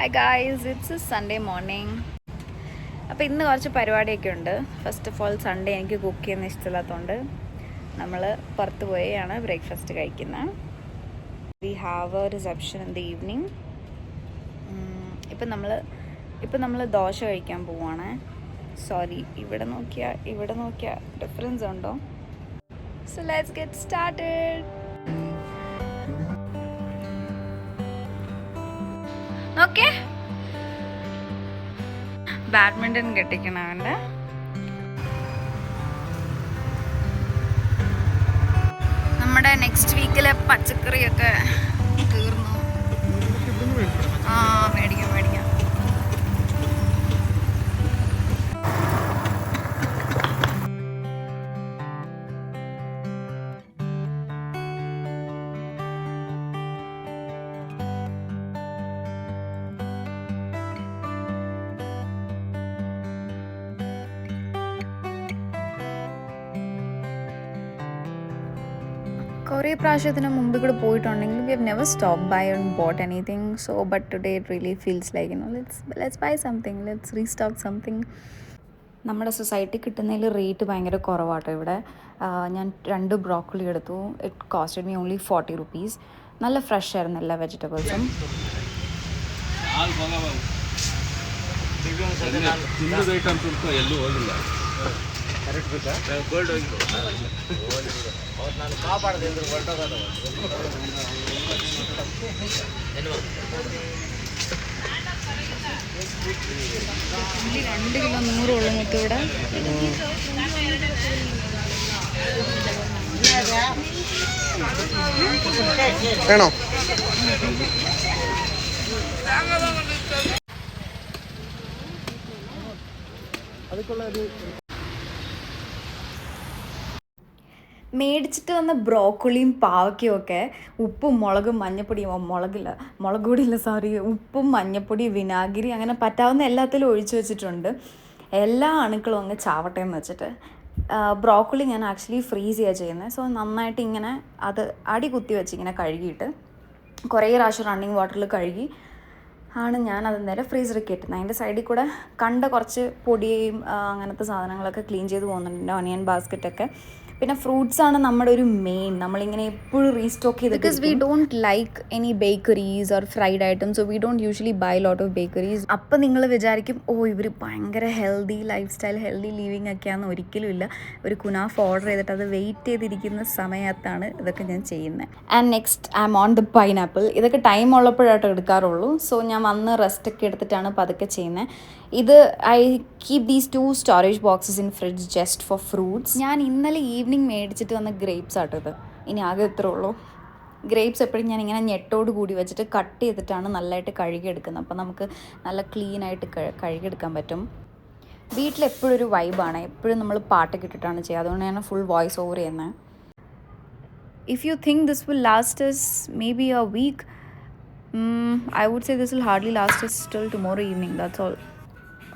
Hi guys, it's A Sunday morning. അപ്പോൾ ഇന്ന് കുറച്ച് പരിപാടിയൊക്കെ ഉണ്ട്. ഫസ്റ്റ് ഓഫ് ഓൾ സൺഡേ എനിക്ക് കുക്ക് ചെയ്യുന്ന ഇഷ്ടമില്ലാത്തതുകൊണ്ട് നമ്മൾ പുറത്ത് പോയാണ് ബ്രേക്ക്ഫാസ്റ്റ് കഴിക്കുന്നത്. V have a reception in the evening. ഇപ്പം നമ്മൾ ദോശ കഴിക്കാൻ പോവുകയാണ്. സോറി, ഇവിടെ നോക്കിയാൽ ഡിഫറൻസ് ഉണ്ടോ? So let's get started. Okay, badminton കെട്ടിക്കണം അവൻ്റെ. നമ്മുടെ നെക്സ്റ്റ് വീക്കിലെ പച്ചക്കറിയൊക്കെ തീർന്നു. മേടിക്കാം. കുറേ പ്രാവശ്യത്തിന് മുമ്പ് കൂടെ പോയിട്ടുണ്ടെങ്കിൽ we have never stop by and bought anything. So but today it really feels like let's buy something, let's restock something. നമ്മുടെ സൊസൈറ്റി കിട്ടുന്നതിൽ റേറ്റ് ഭയങ്കര കുറവാട്ടോ ഇവിടെ. ഞാൻ 2 ബ്രോക്കോളി എടുത്തു. It costed me only 40 rupees. നല്ല ഫ്രഷ് ആയിരുന്നു എല്ലാ വെജിറ്റബിൾസും. ഉള്ളി 2 കിലോ 100 ഉള്ളു മൊത്തം ഇവിടെ. വേണോ? മേടിച്ചിട്ട് വന്ന ബ്രോക്കോളിയും പാവയ്ക്കും ഒക്കെ ഉപ്പും മുളകും മഞ്ഞപ്പൊടിയും മുളക് പൊടിയില്ല ഉപ്പും മഞ്ഞപ്പൊടി വിനാഗിരി അങ്ങനെ പറ്റാവുന്ന എല്ലാത്തിലും ഒഴിച്ചു വെച്ചിട്ടുണ്ട്. എല്ലാ അണുക്കളും അങ്ങ് ചാവട്ടെ എന്ന് വെച്ചിട്ട്. ബ്രോക്കോളി ഞാൻ ആക്ച്വലി ഫ്രീസ് ചെയ്യുക ചെയ്യുന്നത്. സോ നന്നായിട്ട് ഇങ്ങനെ അത് അടി കുത്തി വെച്ച് ഇങ്ങനെ കഴുകിയിട്ട് കുറേ പ്രാവശ്യം റണ്ണിങ് വാട്ടറിൽ കഴുകി ആണ് ഞാൻ അത് നേരെ ഫ്രീസറിൽ കയറ്റുന്നത്. അതിൻ്റെ സൈഡിൽ കൂടെ കണ്ട കുറച്ച് പൊടിയും അങ്ങനത്തെ സാധനങ്ങളൊക്കെ ക്ലീൻ ചെയ്ത് പോകുന്നുണ്ട്. ഓണിയൻ ബാസ്ക്കറ്റൊക്കെ. പിന്നെ ഫ്രൂട്ട്സാണ് നമ്മുടെ ഒരു മെയിൻ. നമ്മളിങ്ങനെ എപ്പോഴും റീസ്റ്റോക്ക് ചെയ്ത്, because we don't like any bakeries or fried items. So we don't usually buy lot of bakeries. അപ്പം നിങ്ങൾ വിചാരിക്കും ഇവർ ഭയങ്കര healthy lifestyle, healthy living ഒക്കെയാണെന്ന്. ഒരിക്കലും ഇല്ല. ഒരു കുനാഫ് ഓർഡർ ചെയ്തിട്ട് അത് വെയിറ്റ് ചെയ്തിരിക്കുന്ന സമയത്താണ് ഇതൊക്കെ ഞാൻ ചെയ്യുന്നത്. And next I am on the pineapple. ഇതൊക്കെ ടൈം ഉള്ളപ്പോഴായിട്ട് എടുക്കാറുള്ളൂ. സോ ഞാൻ വന്ന് റെസ്റ്റൊക്കെ എടുത്തിട്ടാണ് പതുക്കെ ചെയ്യുന്നത്. ഇത് I keep these 2 storage boxes in fridge just for fruits. ഞാൻ ഇന്നലെ ഈവനിങ് മേടിച്ചിട്ട് വന്ന ഗ്രേപ്സ് ആട്ടോ ഇത്. ഇനി ആകെ ഇത്രേ ഉള്ളൂ. ഗ്രേപ്സ് എപ്പോഴും ഞാൻ ഇങ്ങനെ ഞെട്ടോട് കൂടി വെച്ചിട്ട് കട്ട് ചെയ്തിട്ടാണ് നല്ലതായിട്ട് കഴുകിയെടുക്കുന്നത്. അപ്പോൾ നമുക്ക് നല്ല ക്ലീനായിട്ട് കഴുകിയെടുക്കാൻ പറ്റും. വീട്ടിലെപ്പോഴും ഒരു വൈബാണ്. എപ്പോഴും നമ്മൾ പാട്ടൊക്കെ ഇട്ടിട്ടാണ് ചെയ്യുക. അതുകൊണ്ട് ഞാൻ ഫുൾ വോയിസ് ഓവർ ചെയ്യുന്നത്. If you think this will last us maybe a week, I would say this will hardly last us till tomorrow evening. That's all.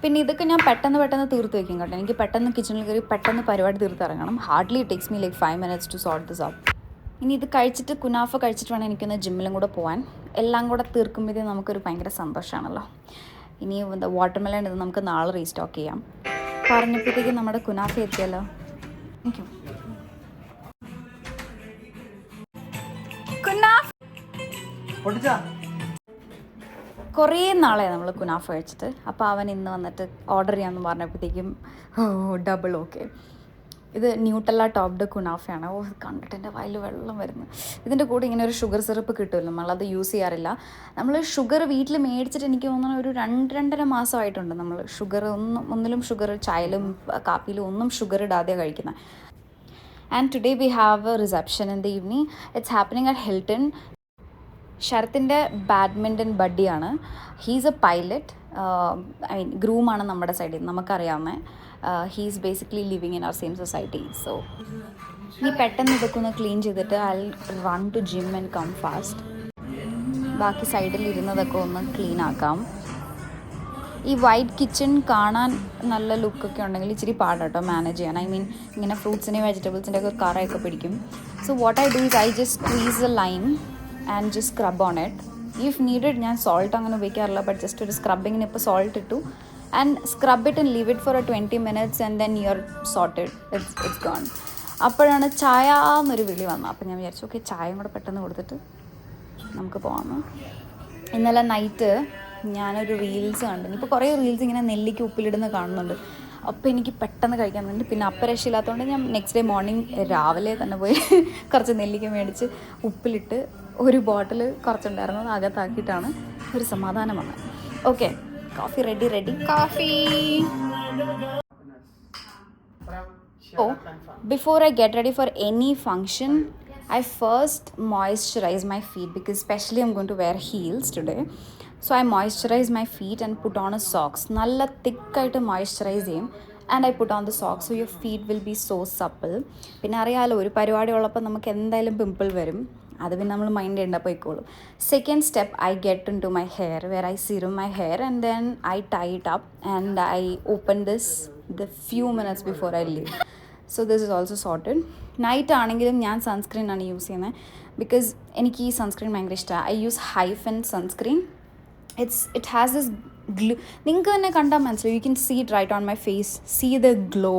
പിന്നെ ഇതൊക്കെ ഞാൻ പെട്ടെന്ന് തീർത്ത് വയ്ക്കും കേട്ടോ. എനിക്ക് പെട്ടെന്ന് കിച്ചണിൽ കയറി പെട്ടെന്ന് പരിപാടി തീർത്തിറങ്ങണം. Hardly it takes me like 5 minutes to sort this out. ഇനി ഇത് കഴിച്ചിട്ട് കുനാഫ കഴിച്ചിട്ട് വേണം എനിക്കൊന്ന് ജിമ്മിലും കൂടെ പോകാൻ. എല്ലാം കൂടെ തീർക്കുമ്പോഴേ നമുക്കൊരു ഭയങ്കര സന്തോഷമാണല്ലോ. ഇനി വാട്ടർമെലൺ ഇത് നമുക്ക് നാളെ റീസ്റ്റോക്ക് ചെയ്യാം. പറഞ്ഞപ്പോഴത്തേക്ക് നമ്മുടെ കുനാഫ എത്തിയല്ലോ. Thank you. കുറേ നാളെ നമ്മൾ കുനാഫ കഴിച്ചിട്ട്. അപ്പോൾ അവൻ ഇന്ന് വന്നിട്ട് ഓർഡർ ചെയ്യാമെന്ന് പറഞ്ഞപ്പോഴത്തേക്കും ഡബിൾ ഓക്കെ. ഇത് ന്യൂട്ടല്ല ടോപ്ഡ് കുനാഫയാണ്. കണ്ടിട്ട് എൻ്റെ വായിൽ വെള്ളം വരുന്നു. ഇതിൻ്റെ കൂടെ ഇങ്ങനെ ഒരു ഷുഗർ സിറപ്പ് കിട്ടുമല്ലോ, നമ്മളത് യൂസ് ചെയ്യാറില്ല. നമ്മൾ ഷുഗർ വീട്ടിൽ മേടിച്ചിട്ട് എനിക്ക് തോന്നുന്നു ഒരു 2-2.5 മാസമായിട്ടുണ്ട് നമ്മൾ ഷുഗർ ഒന്നിലും ഷുഗർ, ചായയിലും കാപ്പിയിലും ഒന്നും ഷുഗർ ഇടാതെ കഴിക്കുന്നത്. And today we have a reception in the evening. It's happening at Hilton. ശരത്തിൻ്റെ ബാഡ്മിൻ്റൺ ബഡ്ഡിയാണ്. He's a pilot. I mean ഗ്രൂമാണ് നമ്മുടെ സൈഡിൽ നമുക്കറിയാവുന്നത്. He's basically living in our same society. So ഇനി പെട്ടെന്ന് ഇതൊക്കെ ഒന്ന് ക്ലീൻ ചെയ്തിട്ട് I run to gym and come fast. ബാക്കി സൈഡിൽ ഇരുന്നതൊക്കെ ഒന്ന് ക്ലീൻ ആക്കാം. ഈ വൈറ്റ് കിച്ചൺ കാണാൻ നല്ല ലുക്കൊക്കെ ഉണ്ടെങ്കിൽ ഇച്ചിരി പാടാട്ടോ മാനേജ് ചെയ്യാൻ. ഐ മീൻ ഇങ്ങനെ ഫ്രൂട്ട്സിൻ്റെയും വെജിറ്റബിൾസിൻ്റെ ഒക്കെ കറയൊക്കെ പിടിക്കും. So what I do is I just squeeze a lime and just scrub on it. If needed ഞാൻ സോൾട്ട് അങ്ങനെ ഉപയോഗിക്കാറില്ല, ബട്ട് ജസ്റ്റ് ഒരു സ്ക്രബിങ്ങിന് ഇപ്പോൾ സോൾട്ട് ഇട്ടു and scrub it and leave it for a 20 minutes and then you are sorted, it's gone. അപ്പോഴാണ് ചായ എന്നൊരു വിളി വന്നത്. അപ്പോൾ ഞാൻ വിചാരിച്ചു ഓക്കെ ചായയും കൂടെ പെട്ടെന്ന് കൊടുത്തിട്ട് നമുക്ക് പോകാമെന്ന്. ഇന്നലെ നൈറ്റ് ഞാനൊരു റീൽസ് കണ്ടു. ഇപ്പോൾ കുറേ റീൽസ് ഇങ്ങനെ നെല്ലിക്ക് ഉപ്പിലിടുന്ന കാണുന്നുണ്ട്. അപ്പോൾ എനിക്ക് പെട്ടെന്ന് കഴിക്കാൻ വേണ്ടി പിന്നെ അപ്പം രക്ഷയില്ലാത്തതുകൊണ്ട് ഞാൻ നെക്സ്റ്റ് ഡേ മോർണിംഗ് രാവിലെ തന്നെ പോയി കുറച്ച് നെല്ലിക്ക മേടിച്ച് ഉപ്പിലിട്ട് ഒരു ബോട്ടിൽ കുറച്ചുണ്ടായിരുന്നത് അകത്താക്കിയിട്ടാണ് ഒരു സമാധാനം വന്നത്. Okay, coffee ready. Coffee. Oh, before I get ready for any function, I first moisturize my feet because especially I'm going to wear heels today. So I moisturize my feet and put on a socks. നല്ല തിക്കായിട്ട് moisturise ചെയ്യും and I put on the socks so your feet will be so supple. പിന്നെ അറിയാമല്ലോ ഒരു പരിപാടി ഉള്ളപ്പോൾ നമുക്ക് എന്തായാലും പിമ്പിൾ വരും, അത് പിന്നെ നമ്മൾ മൈൻഡ് ചെയ്യേണ്ട പോയിക്കോളും. Second step, I get into my hair where I serum my hair and then I tie it up and I open this the few minutes before I leave. So this is also sorted. Night ആണെങ്കിലും ഞാൻ sunscreen ആണ് use ചെയ്യുന്നത് because എനിക്ക് ഈ sunscreen ഭയങ്കര ഇഷ്ടമാണ്. I use Hyphen sunscreen. It has this glue. നിങ്ങൾക്ക് തന്നെ കണ്ടാൽ മനസ്സിലാവും. You can see it right on my face. See the glow.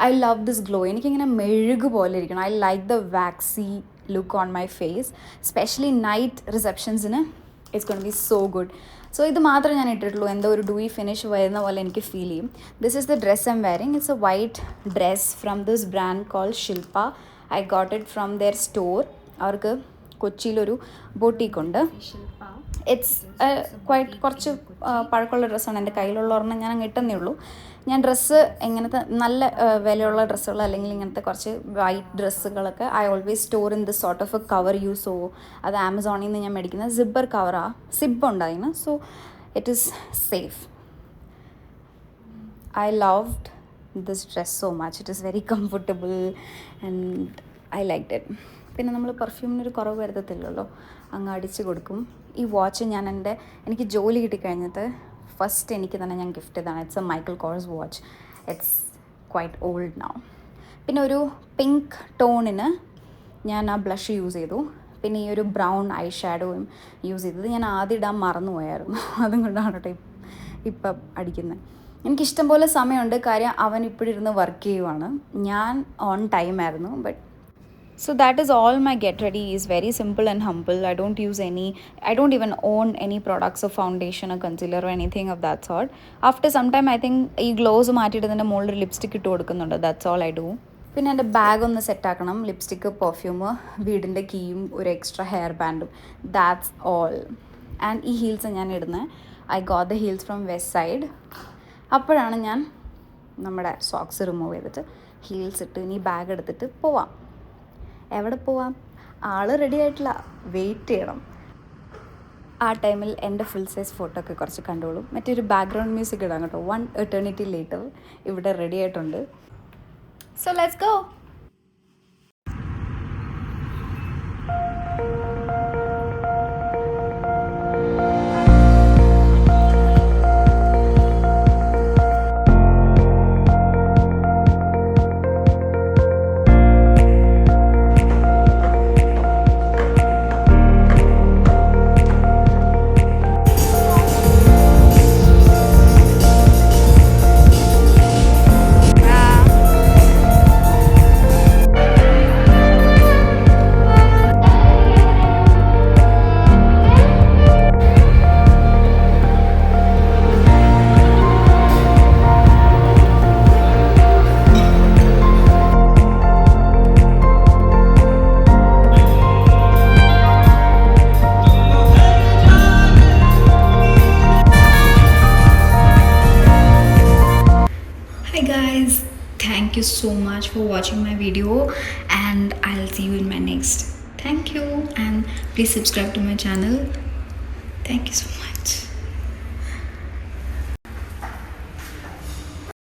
I love this glow. എനിക്കിങ്ങനെ മെഴുക് പോലെ ഇരിക്കണം. I like the waxy look on my face. Specially night റിസപ്ഷൻസിന് it's gonna be so good. So ഇത് മാത്രമേ ഞാൻ ഇട്ടിട്ടുള്ളൂ. എന്തോ ഒരു ഡൂയി ഫിനിഷ് വരുന്ന പോലെ എനിക്ക് ഫീൽ ചെയ്യും. This is the dress I'm wearing. It's a white dress from this brand call Shilpa. I got it from their store. അവർക്ക് കൊച്ചിയിലൊരു ബോട്ടീക്കുണ്ട്. ഇറ്റ്സ് കുറച്ച് പഴക്കമുള്ള ഡ്രസ്സാണ്. എൻ്റെ കയ്യിലുള്ള ഒരെണ്ണം ഞാൻ അങ്ങ് ഇട്ടെന്നേ ഉള്ളൂ. ഞാൻ ഡ്രസ്സ് ഇങ്ങനത്തെ നല്ല വിലയുള്ള ഡ്രസ്സുകൾ അല്ലെങ്കിൽ ഇങ്ങനത്തെ കുറച്ച് വൈറ്റ് ഡ്രസ്സുകളൊക്കെ I always store in this sort of A cover use. So അത് ആമസോണിൽ നിന്ന് ഞാൻ മേടിക്കുന്നത് സിബ്ബർ കവറാണ്. സിബ് ഉണ്ടായിരുന്നു. So it is safe. I loved this dress so much. It is very comfortable and I liked it. പിന്നെ നമ്മൾ പെർഫ്യൂമിനൊരു കുറവ് വരുത്തത്തില്ലല്ലോ, അങ്ങ് അടിച്ച് കൊടുക്കും. ഈ വാച്ച് ഞാൻ എനിക്ക് ജോലി കിട്ടിക്കഴിഞ്ഞിട്ട് ഫസ്റ്റ് എനിക്ക് തന്നെ ഞാൻ ഗിഫ്റ്റ് ചെയ്തതാണ്. It's A Michael course watch. It's quite old now. പിന്നെ ഒരു പിങ്ക് ടോണിന് ഞാൻ ആ ബ്ലഷ് യൂസ് ചെയ്തു. പിന്നെ ഈ ഒരു ബ്രൗൺ ഐ ഷാഡോയും യൂസ് ചെയ്തത് ഞാൻ ആദ്യം ഇടാൻ മറന്നുപോയായിരുന്നു. അതും കൊണ്ടാണ് കേട്ടോ ഇപ്പം അടിക്കുന്നത്. എനിക്കിഷ്ടം പോലെ സമയമുണ്ട്. കാര്യം അവൻ ഇപ്പോഴിരുന്ന് വർക്ക് ചെയ്യുവാണ്. ഞാൻ ഓൺ ടൈം ആയിരുന്നു. But so that is all. My get ready is very simple and humble. I don't even own any products of foundation or concealer or anything of that sort. After some time I think ഈ gloss മാറ്റിയിട്ട് ഇതിൻ്റെ മുകളിൽ lipstick ഇട്ട് കൊടുക്കുന്നുണ്ട്. That's all I do. പിന്നെ എൻ്റെ bag ഒന്ന് സെറ്റാക്കണം. Lipstick, perfume, വീടിൻ്റെ കീയും ഒരു എക്സ്ട്രാ ഹെയർ ബാൻഡും. That's all. ആൻഡ് ഈ ഹീൽസ് ഞാൻ ഇടുന്നത് I got the heels from Westside. അപ്പോഴാണ് ഞാൻ നമ്മുടെ സോക്സ് റിമൂവ് ചെയ്തിട്ട് ഹീൽസ് ഇട്ട് ഇനി ബാഗ് എടുത്തിട്ട് പോവാം. എവിടെ പോവാം? ആൾ റെഡി ആയിട്ടില്ല, വെയിറ്റ് ചെയ്യണം. ആ ടൈമിൽ എൻ്റെ ഫുൾ സൈസ് ഫോട്ടോ ഒക്കെ കുറച്ച് കണ്ടോളും. മറ്റൊരു ബാക്ക്ഗ്രൗണ്ട് മ്യൂസിക് ഇടാം കേട്ടോ. 1 eternity later ഇവിടെ റെഡി ആയിട്ടുണ്ട്. So let's go. Thank you so much for watching my video and I'll see you in my next. Thank you and please subscribe to my channel. Thank you so much.